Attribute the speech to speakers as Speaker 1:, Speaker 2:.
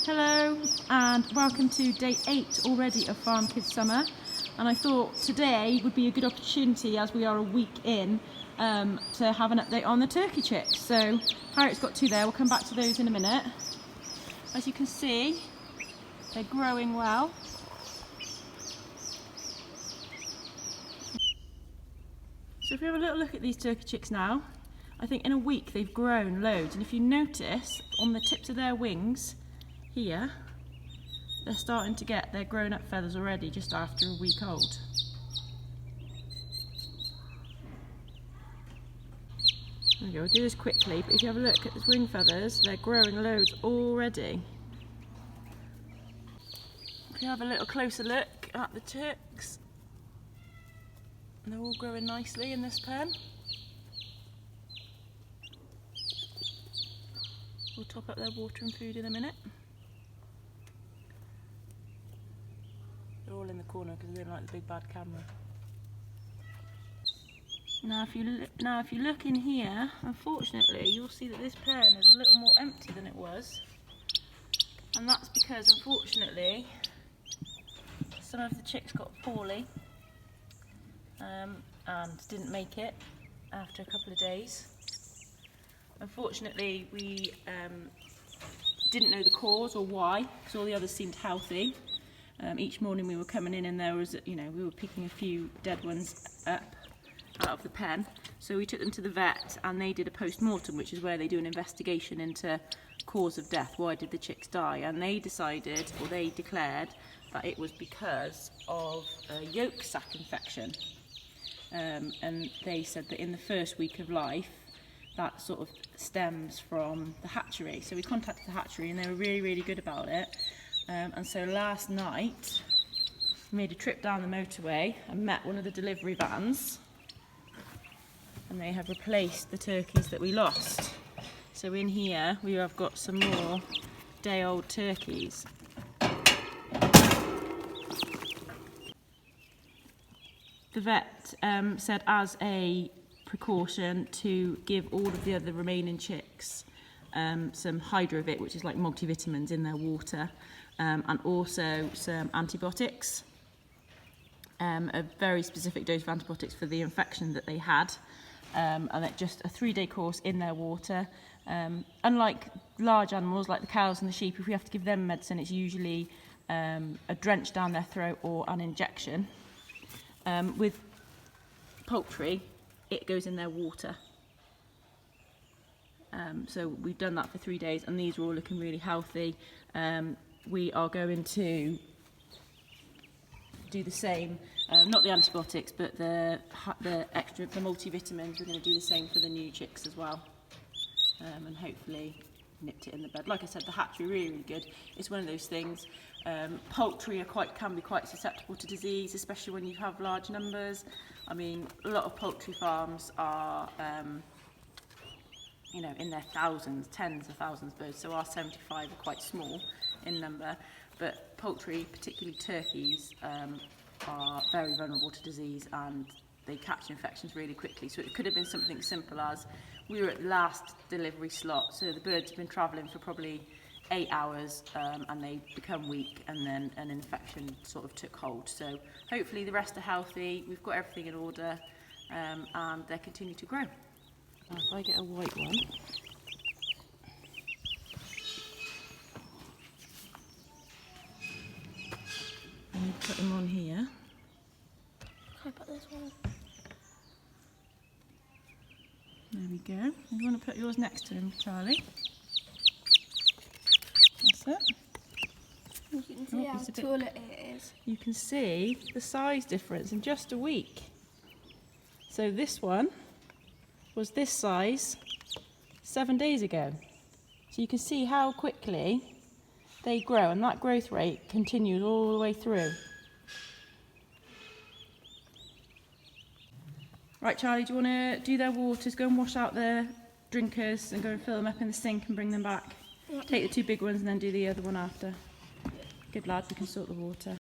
Speaker 1: Hello and welcome to day 8 already of Farm Kids Summer, and I thought today would be a good opportunity, as we are a week in, to have an update on the turkey chicks. So Harriet's got 2 there, we'll come back to those in a minute. As you can see, they're growing well. So if we have a little look at these turkey chicks now, I think in a week they've grown loads, and if you notice on the tips of their wings here, they're starting to get their grown up feathers already just after a week old. There we go, we'll do this quickly, but if you have a look at the wing feathers, they're growing loads already. If you have a little closer look at the chicks, they're all growing nicely in this pen. We'll top up their water and food in a minute. They're all in the corner because they don't like the big bad camera. Now if you look in here, unfortunately you'll see that this pen is a little more empty than it was, and that's because unfortunately some of the chicks got poorly and didn't make it after a couple of days. Unfortunately we didn't know the cause or why, because all the others seemed healthy. Each morning we were coming in and there was, we were picking a few dead ones up out of the pen. So we took them to the vet and they did a post-mortem, which is where they do an investigation into cause of death. Why did the chicks die? And they decided, or they declared, that it was because of a yolk sac infection. And they said that in the first week of life, that sort of stems from the hatchery. So we contacted the hatchery and they were really, really good about it. And so last night we made a trip down the motorway and met one of the delivery vans, and they have replaced the turkeys that we lost. So in here we have got some more day-old turkeys. The vet said as a precaution to give all of the other remaining chicks some Hydrovit, which is like multivitamins, in their water, and also some antibiotics, a very specific dose of antibiotics for the infection that they had, and it's just a 3-day course in their water. Unlike large animals like the cows and the sheep, if we have to give them medicine, it's usually a drench down their throat or an injection. With poultry, it goes in their water. So we've done that for 3 days and these are all looking really healthy. We are going to do the same, not the antibiotics, but the multivitamins. We're going to do the same for the new chicks as well, and hopefully nipped it in the bud. Like I said, the hatchery really, really good. It's one of those things. Poultry can be quite susceptible to disease, especially when you have large numbers. I mean, a lot of poultry farms are in their thousands, tens of thousands of birds, so our 75 are quite small in number, but poultry, particularly turkeys, are very vulnerable to disease and they catch infections really quickly. So it could have been something simple as we were at the last delivery slot, so the birds have been travelling for probably 8 hours and they become weak, and then an infection sort of took hold. So hopefully the rest are healthy, we've got everything in order, and they continue to grow. Now if I get a white one, and put them on here.
Speaker 2: Can I put this one?
Speaker 1: There we go. You want to put yours next to him, Charlie? That's it.
Speaker 2: You can see how tall it is.
Speaker 1: You can see the size difference in just a week. So this one was this size 7 days ago. So you can see how quickly they grow, and that growth rate continues all the way through. Right, Charlie, do you want to do their waters? Go and wash out their drinkers and go and fill them up in the sink and bring them back. Yep. Take the 2 big ones and then do the other one after. Good lad, we can sort the water.